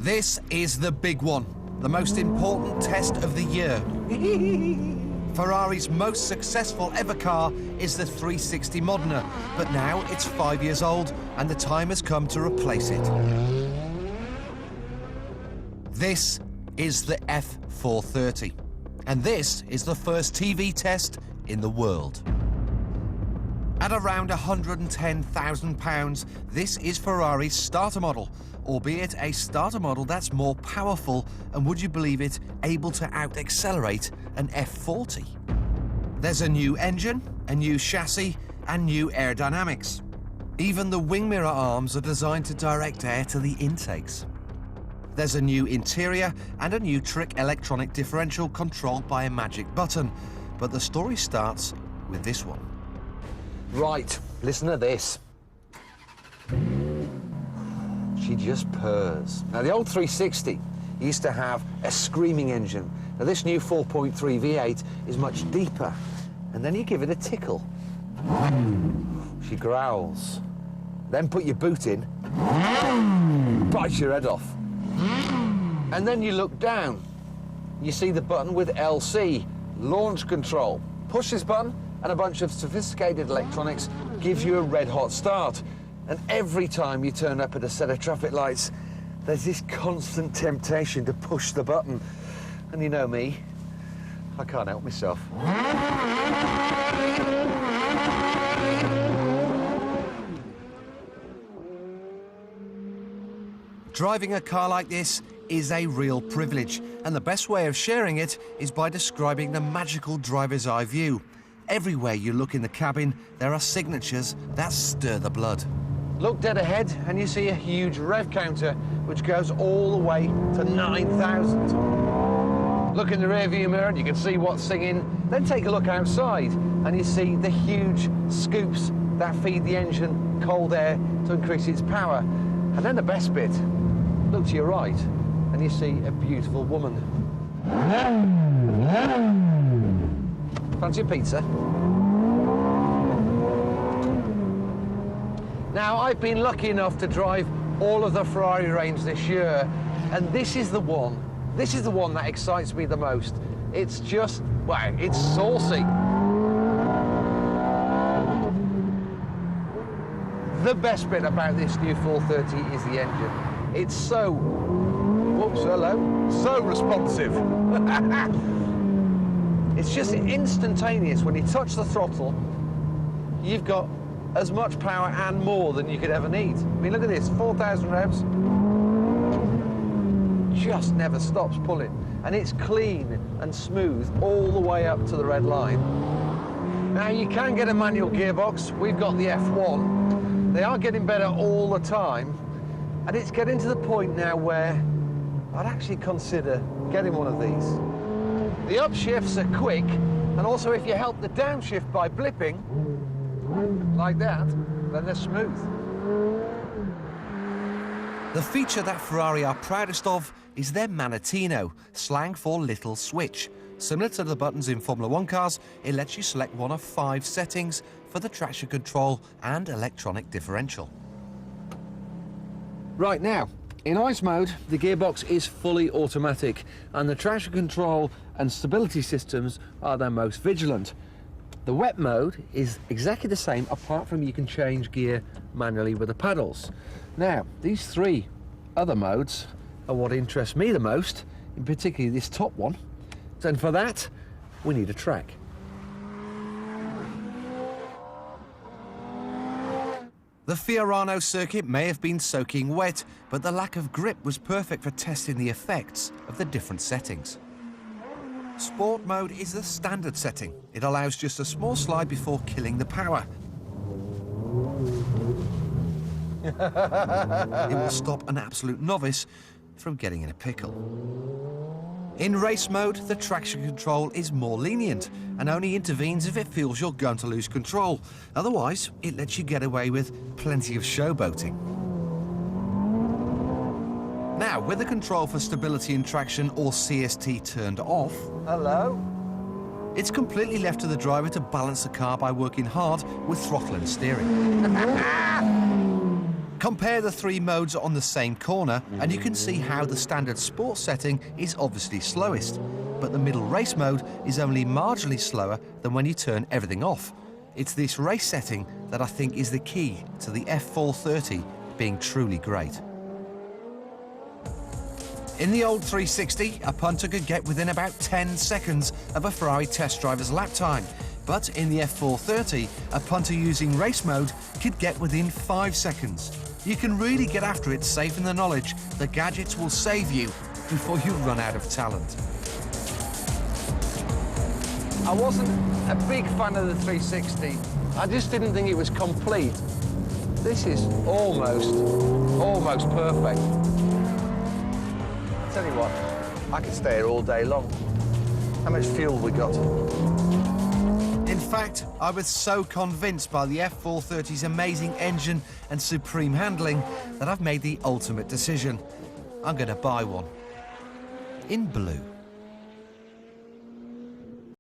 This is the big one, the most important test of the year. Ferrari's most successful ever car is the 360 Modena, but now it's 5 years old and the time has come to replace it. This is the F430, and this is the first TV test in the world. At around £110,000, this is Ferrari's starter model, albeit a starter model that's more powerful and, would you believe it, able to out-accelerate an F40. There's a new engine, a new chassis and new aerodynamics. Even the wing mirror arms are designed to direct air to the intakes. There's a new interior and a new trick electronic differential controlled by a magic button, but the story starts with this one. Right, listen to this. She just purrs. Now, the old 360 used to have a screaming engine. Now, this new 4.3 V8 is much deeper. And then you give it a tickle. She growls. Then put your boot in, bites your head off. And then you look down. You see the button with LC, launch control. Push this button, and a bunch of sophisticated electronics gives you a red-hot start. And every time you turn up at a set of traffic lights, there's this constant temptation to push the button. And you know me, I can't help myself. Driving a car like this is a real privilege, and the best way of sharing it is by describing the magical driver's eye view. Everywhere you look in the cabin, there are signatures that stir the blood. Look dead ahead and you see a huge rev counter which goes all the way to 9,000. Look in the rearview mirror and you can see what's singing. Then take a look outside and you see the huge scoops that feed the engine cold air to increase its power. And then the best bit, look to your right and you see a beautiful woman. Fancy a pizza? Now, I've been lucky enough to drive all of the Ferrari range this year, and this is the one that excites me the most. It's just, wow, it's saucy. The best bit about this new 430 is the engine. It's so, whoops, hello, so responsive. It's just instantaneous. When you touch the throttle, you've got as much power and more than you could ever need. I mean, look at this, 4,000 revs. Just never stops pulling. And it's clean and smooth all the way up to the red line. Now, you can get a manual gearbox. We've got the F1. They are getting better all the time. And it's getting to the point now where I'd actually consider getting one of these. The upshifts are quick, and also if you help the downshift by blipping, like that, then they're smooth. The feature that Ferrari are proudest of is their Manettino, slang for little switch. Similar to the buttons in Formula 1 cars, it lets you select one of 5 settings for the traction control and electronic differential. Right now, in ICE mode, the gearbox is fully automatic, and the traction control and stability systems are their most vigilant. The wet mode is exactly the same, apart from you can change gear manually with the paddles. Now, these 3 other modes are what interest me the most, in particular this top one. And for that, we need a track. The Fiorano circuit may have been soaking wet, but the lack of grip was perfect for testing the effects of the different settings. Sport mode is the standard setting. It allows just a small slide before killing the power. It will stop an absolute novice from getting in a pickle. In race mode, the traction control is more lenient and only intervenes if it feels you're going to lose control. Otherwise, it lets you get away with plenty of showboating. Now, with the control for stability and traction, or CST, turned off, hello, it's completely left to the driver to balance the car by working hard with throttle and steering. Compare the 3 modes on the same corner and you can see how the standard sports setting is obviously slowest, but the middle race mode is only marginally slower than when you turn everything off. It's this race setting that I think is the key to the F430 being truly great. In the old 360, a punter could get within about 10 seconds of a Ferrari test driver's lap time. But in the F430, a punter using race mode could get within 5 seconds. You can really get after it safe in the knowledge the gadgets will save you before you run out of talent. I wasn't a big fan of the 360. I just didn't think it was complete. This is almost perfect. I tell you what, I could stay here all day long. How much fuel we got? In fact, I was so convinced by the F430's amazing engine and supreme handling that I've made the ultimate decision. I'm going to buy one. In blue.